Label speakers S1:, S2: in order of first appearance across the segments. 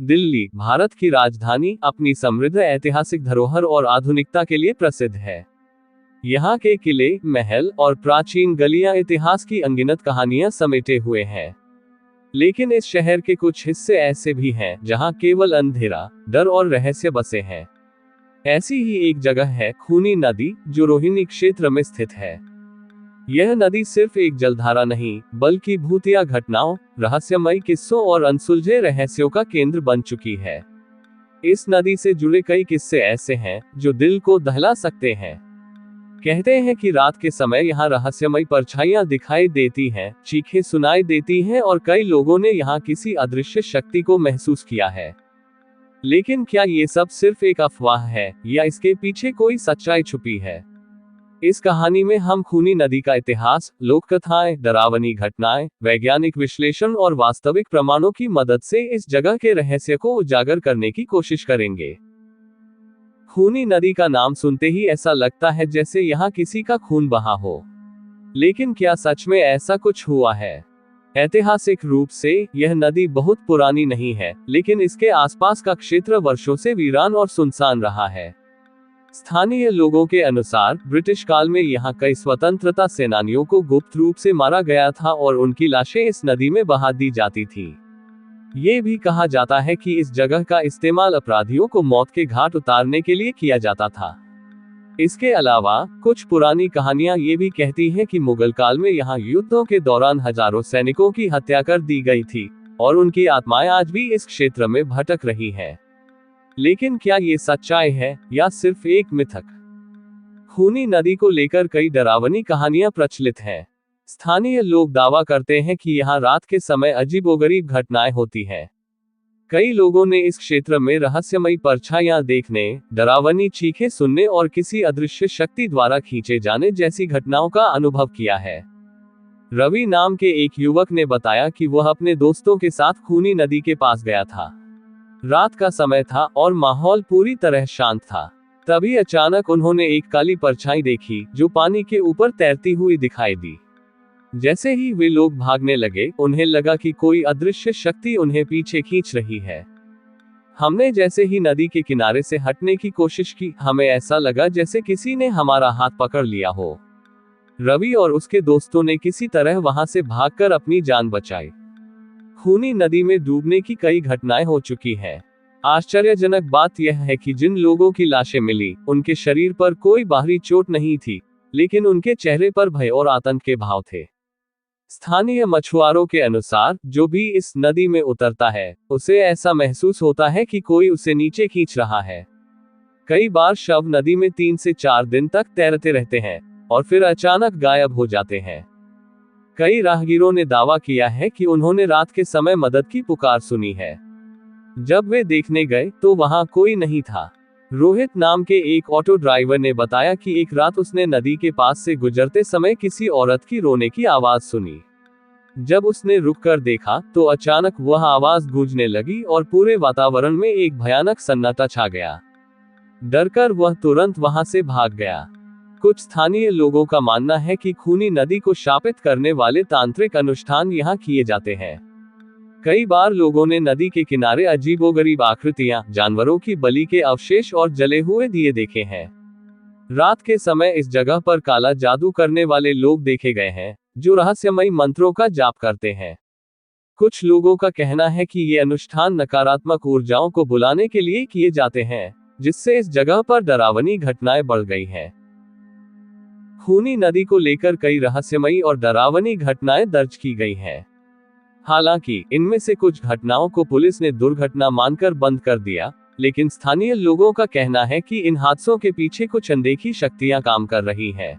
S1: दिल्ली, भारत की राजधानी, अपनी समृद्ध ऐतिहासिक धरोहर और आधुनिकता के लिए प्रसिद्ध है। यहाँ के किले, महल और प्राचीन गलियां इतिहास की अनगिनत कहानियां समेटे हुए हैं। लेकिन इस शहर के कुछ हिस्से ऐसे भी हैं जहां केवल अंधेरा, डर और रहस्य बसे हैं। ऐसी ही एक जगह है खूनी नदी, जो रोहिणी क्षेत्र में स्थित है। यह नदी सिर्फ एक जलधारा नहीं, बल्कि भूतिया घटनाओं, रहस्यमयी किस्सों और अनसुलझे रहस्यों का केंद्र बन चुकी है। इस नदी से जुड़े कई किस्से ऐसे हैं जो दिल को दहला सकते हैं। कहते हैं कि रात के समय यहाँ रहस्यमयी परछाइयां दिखाई देती हैं, चीखें सुनाई देती हैं और कई लोगों ने यहाँ किसी अदृश्य शक्ति को महसूस किया है। लेकिन क्या ये सब सिर्फ एक अफवाह है, या इसके पीछे कोई सच्चाई छुपी है? इस कहानी में हम खूनी नदी का इतिहास, लोक कथाएं, डरावनी घटनाएं, वैज्ञानिक विश्लेषण और वास्तविक प्रमाणों की मदद से इस जगह के रहस्य को उजागर करने की कोशिश करेंगे। खूनी नदी का नाम सुनते ही ऐसा लगता है जैसे यहाँ किसी का खून बहा हो। लेकिन क्या सच में ऐसा कुछ हुआ है? ऐतिहासिक रूप से यह नदी बहुत पुरानी नहीं है, लेकिन इसके आसपास का क्षेत्र वर्षों से वीरान और सुनसान रहा है। स्थानीय लोगों के अनुसार ब्रिटिश काल में यहाँ कई स्वतंत्रता सेनानियों को गुप्त रूप से मारा गया था और उनकी लाशें इस नदी में बहा दी जाती थी। ये भी कहा जाता है कि इस जगह का इस्तेमाल अपराधियों को मौत के घाट उतारने के लिए किया जाता था। इसके अलावा कुछ पुरानी कहानियां ये भी कहती हैं कि मुगल काल में यहाँ युद्धों के दौरान हजारों सैनिकों की हत्या कर दी गई थी और उनकी आत्माएं आज भी इस क्षेत्र में भटक रही हैं। लेकिन क्या ये सच्चाई है या सिर्फ एक मिथक? खूनी नदी को लेकर कई डरावनी कहानियां प्रचलित हैं। स्थानीय लोग दावा करते हैं कि यहाँ रात के समय अजीबोगरीब घटनाएं होती हैं। कई लोगों ने इस क्षेत्र में रहस्यमयी परछाइयां देखने, डरावनी चीखें सुनने और किसी अदृश्य शक्ति द्वारा खींचे जाने जैसी घटनाओं का अनुभव किया है। रवि नाम के एक युवक ने बताया कि वह अपने दोस्तों के साथ खूनी नदी के पास गया था। रात का समय था और माहौल पूरी तरह शांत था। तभी अचानक उन्होंने एक काली परछाई देखी जो पानी के ऊपर तैरती हुई दिखाई दी। जैसे ही वे लोग भागने लगे, उन्हें लगा कि कोई अदृश्य शक्ति उन्हें पीछे खींच रही है। हमने जैसे ही नदी के किनारे से हटने की कोशिश की, हमें ऐसा लगा जैसे किसी ने हमारा हाथ पकड़ लिया हो। रवि और उसके दोस्तों ने किसी तरह वहां से भागकर अपनी जान बचाई। खूनी नदी में डूबने की कई घटनाएं हो चुकी हैं। आश्चर्यजनक बात यह है कि जिन लोगों की लाशें मिली, उनके शरीर पर कोई बाहरी चोट नहीं थी, लेकिन उनके चेहरे पर भय और आतंक के भाव थे। स्थानीय मछुआरों के अनुसार, जो भी इस नदी में उतरता है, उसे ऐसा महसूस होता है कि कोई उसे नीचे खींच रहा है। कई बार शव नदी में 3 से 4 दिन तक तैरते रहते हैं और फिर अचानक गायब हो जाते हैं। कई राहगीरों ने दावा किया है कि उन्होंने रात के समय मदद की पुकार सुनी है। जब वे देखने गए तो वहां कोई नहीं था। रोहित नाम के एक ऑटो ड्राइवर ने बताया कि एक रात उसने नदी के पास से गुजरते समय किसी औरत की रोने की आवाज सुनी। जब उसने रुककर देखा तो अचानक वह आवाज गूंजने लगी और पूरे वातावरण में एक भयानक सन्नाटा छा गया। डरकर वह तुरंत वहां से भाग गया। कुछ स्थानीय लोगों का मानना है कि खूनी नदी को शापित करने वाले तांत्रिक अनुष्ठान यहाँ किए जाते हैं। कई बार लोगों ने नदी के किनारे अजीबोगरीब आकृतियां, जानवरों की बलि के अवशेष और जले हुए दिए देखे हैं। रात के समय इस जगह पर काला जादू करने वाले लोग देखे गए हैं, जो रहस्यमयी मंत्रों का जाप करते हैं। कुछ लोगों का कहना है कि ये अनुष्ठान नकारात्मक ऊर्जाओं को बुलाने के लिए किए जाते हैं, जिससे इस जगह पर डरावनी घटनाएं बढ़ गई हैं। खूनी नदी को लेकर कई रहस्यमयी और डरावनी घटनाएं दर्ज की गई हैं। हालांकि इनमें से कुछ घटनाओं को पुलिस ने दुर्घटना मानकर बंद कर दिया, लेकिन स्थानीय लोगों का कहना है कि इन हादसों के पीछे कुछ अनदेखी शक्तियां काम कर रही हैं।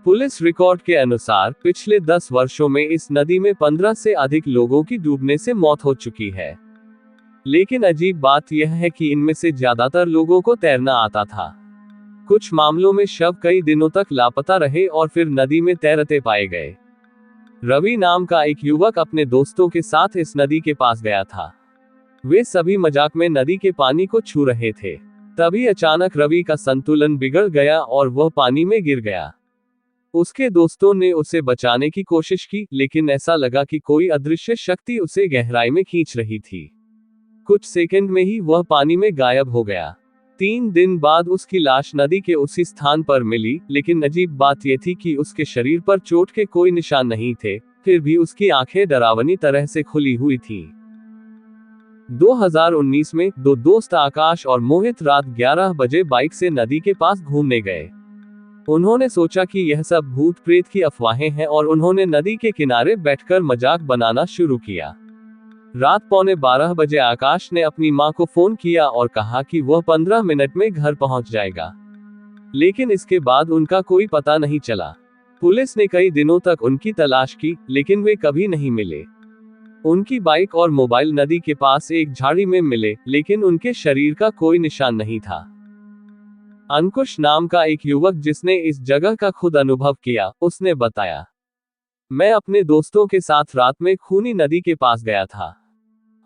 S1: पुलिस रिकॉर्ड के अनुसार पिछले 10 वर्षों में इस नदी में 15 से अधिक लोगों की डूबने से मौत हो चुकी है। लेकिन अजीब बात यह है कि इनमें से ज्यादातर लोगों को तैरना आता था। कुछ मामलों में शव कई दिनों तक लापता रहे और फिर नदी में तैरते पाए गए। रवि नाम का एक युवक अपने दोस्तों के साथ इस नदी के पास गया था। वे सभी मजाक में नदी के पानी को छू रहे थे। तभी अचानक रवि का संतुलन बिगड़ गया और वह पानी में गिर गया। उसके दोस्तों ने उसे बचाने की कोशिश की, लेकिन ऐसा लगा कि कोई अदृश्य शक्ति उसे गहराई में खींच रही थी। कुछ सेकंड में ही वह पानी में गायब हो गया। 3 दिन बाद उसकी लाश नदी के उसी स्थान पर मिली, लेकिन अजीब बात यह थी कि उसके शरीर पर चोट के कोई निशान नहीं थे, फिर भी उसकी आंखें डरावनी तरह से खुली हुई थीं। 2019 में 2 दोस्त आकाश और मोहित रात 11 बजे बाइक से नदी के पास घूमने गए। उन्होंने सोचा कि यह सब भूत प्रेत की अफवाहें हैं और उन्होंने नदी के किनारे बैठकर मजाक बनाना शुरू किया। रात 11:15 बजे आकाश ने अपनी मां को फोन किया और कहा कि वह 15 मिनट में घर पहुंच जाएगा, लेकिन इसके बाद उनका कोई पता नहीं चला। पुलिस ने कई दिनों तक उनकी तलाश की, लेकिन वे कभी नहीं मिले। उनकी बाइक और मोबाइल नदी के पास एक झाड़ी में मिले, लेकिन उनके शरीर का कोई निशान नहीं था। अंकुश नाम का एक युवक जिसने इस जगह का खुद अनुभव किया, उसने बताया, मैं अपने दोस्तों के साथ रात में खूनी नदी के पास गया था।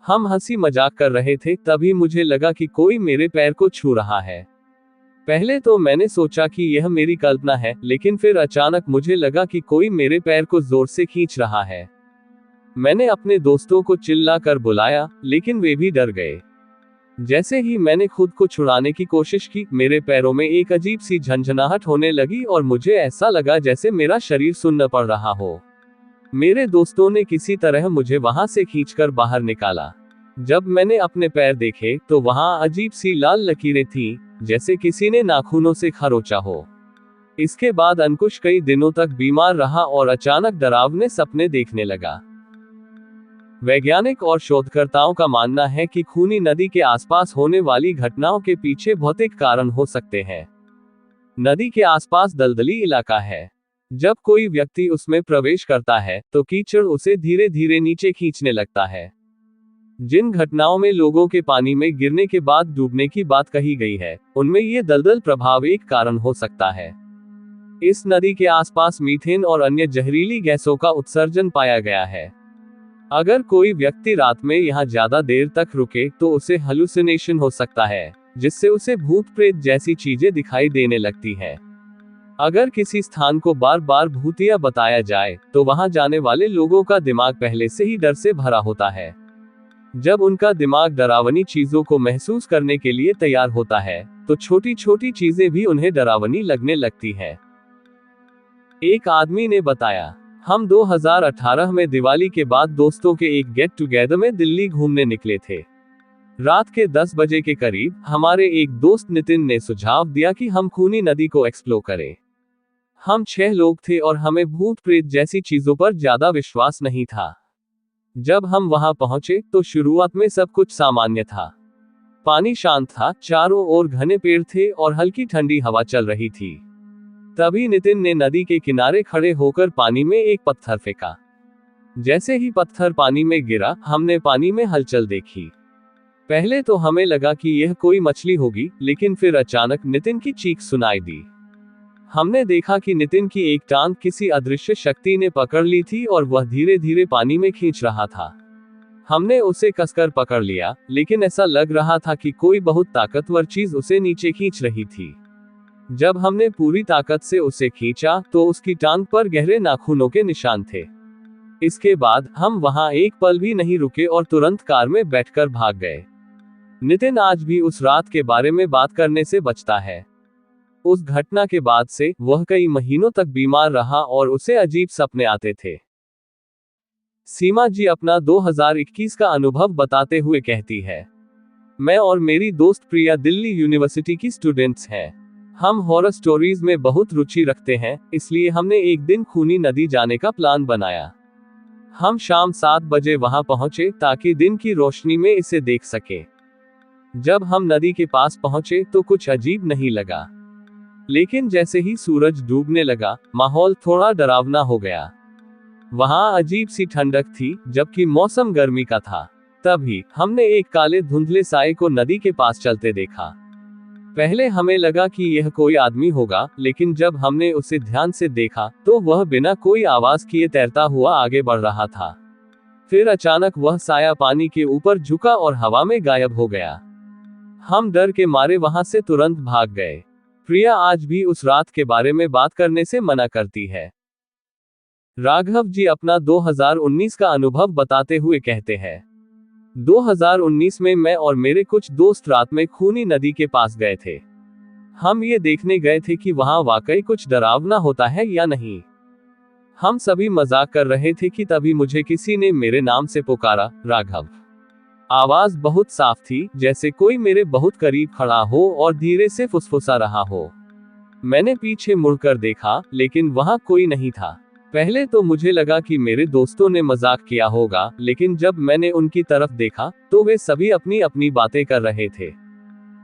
S1: हम हंसी मजाक कर रहे थे, तभी मुझे लगा कि कोई मेरे पैर को छू रहा है। पहले तो मैंने सोचा कि यह मेरी कल्पना है, लेकिन फिर अचानक मुझे लगा कि कोई मेरे पैर को जोर से खींच रहा है। मैंने अपने दोस्तों को चिल्ला कर बुलाया, लेकिन वे भी डर गए। जैसे ही मैंने खुद को छुड़ाने की कोशिश की, मेरे पैरों में एक अजीब सी झंझनाहट होने लगी और मुझे ऐसा लगा जैसे मेरा शरीर सुन्न पड़ रहा हो। मेरे दोस्तों ने किसी तरह मुझे वहां से खींचकर बाहर निकाला। जब मैंने अपने पैर देखे तो वहां अजीब सी लाल लकीरें थीं, जैसे किसी ने नाखूनों से खरोंचा हो। इसके बाद अंकुश कई दिनों तक बीमार रहा और अचानक डरावने सपने देखने लगा। वैज्ञानिक और शोधकर्ताओं का मानना है कि खूनी नदी के आसपास होने वाली घटनाओं के पीछे भौतिक कारण हो सकते हैं। नदी के आसपास दलदली इलाका है। जब कोई व्यक्ति उसमें प्रवेश करता है तो कीचड़ उसे धीरे धीरे नीचे खींचने लगता है। जिन घटनाओं में लोगों के पानी में गिरने के बाद डूबने की बात कही गई है, उनमें ये दलदल प्रभाव एक कारण हो सकता है। इस नदी के आसपास मीथेन और अन्य जहरीली गैसों का उत्सर्जन पाया गया है। अगर कोई व्यक्ति रात में यहाँ ज्यादा देर तक रुके तो उसे हेलुसिनेशन हो सकता है, जिससे उसे भूत प्रेत जैसी चीजें दिखाई देने लगती हैं। अगर किसी स्थान को बार बार भूतिया बताया जाए तो वहां जाने वाले लोगों का दिमाग पहले से ही डर से भरा होता है। जब उनका दिमाग डरावनी चीजों को महसूस करने के लिए तैयार होता है, तो छोटी छोटी चीजें भी उन्हें डरावनी लगने लगती हैं। एक आदमी ने बताया, हम 2018 में दिवाली के बाद दोस्तों के एक गेट टुगेदर में दिल्ली घूमने निकले थे। रात के 10 बजे के करीब हमारे एक दोस्त नितिन ने सुझाव दिया कि हम खूनी नदी को एक्सप्लोर करें। हम 6 लोग थे और हमें भूत प्रेत जैसी चीजों पर ज्यादा विश्वास नहीं था। जब हम वहां पहुंचे तो शुरुआत में सब कुछ सामान्य था। पानी शांत था, चारों ओर घने पेड़ थे और हल्की ठंडी हवा चल रही थी। तभी नितिन ने नदी के किनारे खड़े होकर पानी में एक पत्थर फेंका। जैसे ही पत्थर पानी में गिरा, हमने पानी में हलचल देखी। पहले तो हमें लगा कि यह कोई मछली होगी, लेकिन फिर अचानक नितिन की चीख सुनाई दी। हमने देखा कि नितिन की एक टांग किसी अदृश्य शक्ति ने पकड़ ली थी और वह धीरे धीरे पानी में खींच रहा था। हमने उसे कसकर पकड़ लिया, लेकिन ऐसा लग रहा था कि कोई बहुत ताकतवर चीज उसे नीचे खींच रही थी। जब हमने पूरी ताकत से उसे खींचा तो उसकी टांग पर गहरे नाखूनों के निशान थे। इसके बाद हम वहां एक पल भी नहीं रुके और तुरंत कार में बैठकर भाग गए। नितिन आज भी उस रात के बारे में बात करने से बचता है। उस घटना के बाद से वह कई महीनों तक बीमार रहा और उसे अजीब सपने आते थे। सीमा जी अपना 2021 का अनुभव बताते हुए कहती है, मैं और मेरी दोस्त प्रिया दिल्ली यूनिवर्सिटी की स्टूडेंट्स हैं। हम हॉरर स्टोरीज में बहुत रुचि रखते हैं, इसलिए हमने एक दिन खूनी नदी जाने का प्लान बनाया। हम शाम 7 बजे वहां पहुंचे ताकि दिन की रोशनी में इसे देख सके। जब हम नदी के पास पहुंचे तो कुछ अजीब नहीं लगा, लेकिन जैसे ही सूरज डूबने लगा, माहौल थोड़ा डरावना हो गया। वहां अजीब सी ठंडक थी, जबकि मौसम गर्मी का था। तभी हमने एक काले धुंधले साए को नदी के पास चलते देखा। पहले हमें लगा कि यह कोई आदमी होगा, लेकिन जब हमने उसे ध्यान से देखा तो वह बिना कोई आवाज किए तैरता हुआ आगे बढ़ रहा था। फिर अचानक वह साया पानी के ऊपर झुका और हवा में गायब हो गया। हम डर के मारे वहां से तुरंत भाग गए। प्रिया आज भी उस रात के बारे में बात करने से मना करती है। राघव जी अपना 2019 का अनुभव बताते हुए कहते हैं, 2019 में मैं और मेरे कुछ दोस्त रात में खूनी नदी के पास गए थे। हम ये देखने गए थे कि वहां वाकई कुछ डरावना होता है या नहीं। हम सभी मजाक कर रहे थे कि तभी मुझे किसी ने मेरे नाम से पुकारा, राघव। आवाज बहुत साफ थी, जैसे कोई मेरे बहुत करीब खड़ा हो और धीरे से फुसफुसा रहा हो। मैंने पीछे मुड़कर देखा, लेकिन वहां कोई नहीं था। पहले तो मुझे लगा कि मेरे दोस्तों ने मजाक किया होगा, लेकिन जब मैंने उनकी तरफ देखा, तो वे सभी अपनी अपनी बातें कर रहे थे।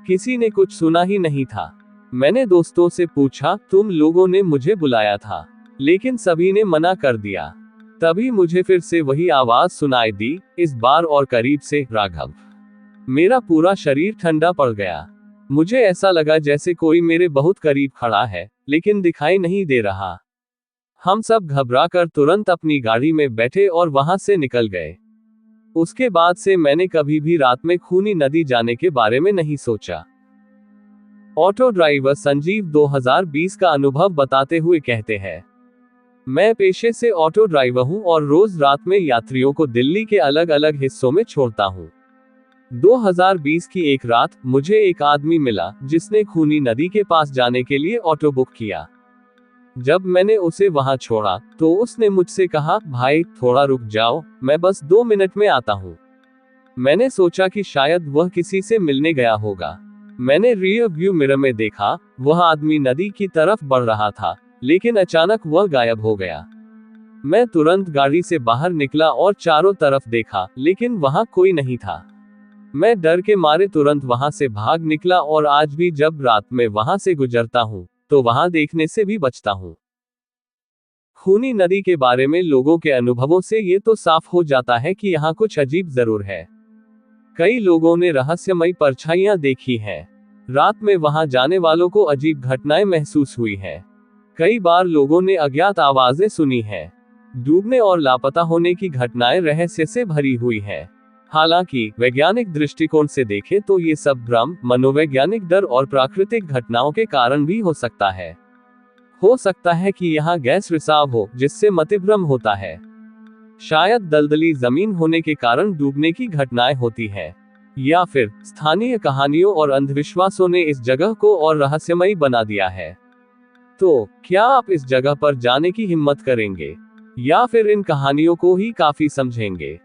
S1: किसी ने कुछ सुना ही नहीं था। मैंने दोस्तों से पूछा, तुम लोगों ने मुझे बुलाया था? लेकिन सभी ने मना कर दिया। तभी मुझे फिर से वही आवाज सुनाई दी, इस बार और करीब से, राघव। मेरा पूरा शरीर ठंडा पड़ गया। मुझे ऐसा लगा जैसे कोई मेरे बहुत करीब खड़ा है, लेकिन दिखाई नहीं दे रहा। हम सब घबराकर तुरंत अपनी गाड़ी में बैठे और वहां से निकल गए। उसके बाद से मैंने कभी भी रात में खूनी नदी जाने के बारे में नहीं सोचा। ऑटो ड्राइवर संजीव 2020 का अनुभव बताते हुए कहते हैं, मैं पेशे से ऑटो ड्राइवर हूं और रोज रात में यात्रियों को दिल्ली के अलग अलग हिस्सों में छोड़ता हूं। 2020 की एक रात मुझे एक आदमी मिला जिसने खूनी नदी के पास जाने के लिए ऑटो बुक किया। जब मैंने उसे वहां छोड़ा, तो उसने मुझसे कहा, भाई थोड़ा रुक जाओ, मैं बस 2 मिनट में आता हूं। मैंने सोचा कि शायद वह किसी से मिलने गया होगा। मैंने रियर व्यू मिरर में देखा, वह आदमी नदी की तरफ बढ़ रहा था, लेकिन अचानक वह गायब हो गया। मैं तुरंत गाड़ी से बाहर निकला और चारों तरफ देखा, लेकिन वहां कोई नहीं था। मैं डर के मारे तुरंत वहां से भाग निकला और आज भी जब रात में वहां से गुजरता हूं, तो वहां देखने से भी बचता हूं। खूनी नदी के बारे में लोगों के अनुभवों से ये तो साफ हो जाता है कि यहाँ कुछ अजीब जरूर है। कई लोगों ने रहस्यमयी परछाइयां देखी हैं। रात में वहां जाने वालों को अजीब घटनाएं महसूस हुई हैं। कई बार लोगों ने अज्ञात आवाजें सुनी हैं। डूबने और लापता होने की घटनाएं रहस्य से भरी हुई हैं। हालांकि वैज्ञानिक दृष्टिकोण से देखें तो ये सब भ्रम, मनोवैज्ञानिक डर और प्राकृतिक घटनाओं के कारण भी हो सकता है। हो सकता है कि यहाँ गैस रिसाव हो, जिससे मतिभ्रम होता है। शायद दलदली जमीन होने के कारण डूबने की घटनाएं होती हैं। या फिर स्थानीय कहानियों और अंधविश्वासों ने इस जगह को और रहस्यमयी बना दिया है। तो क्या आप इस जगह पर जाने की हिम्मत करेंगे, या फिर इन कहानियों को ही काफी समझेंगे?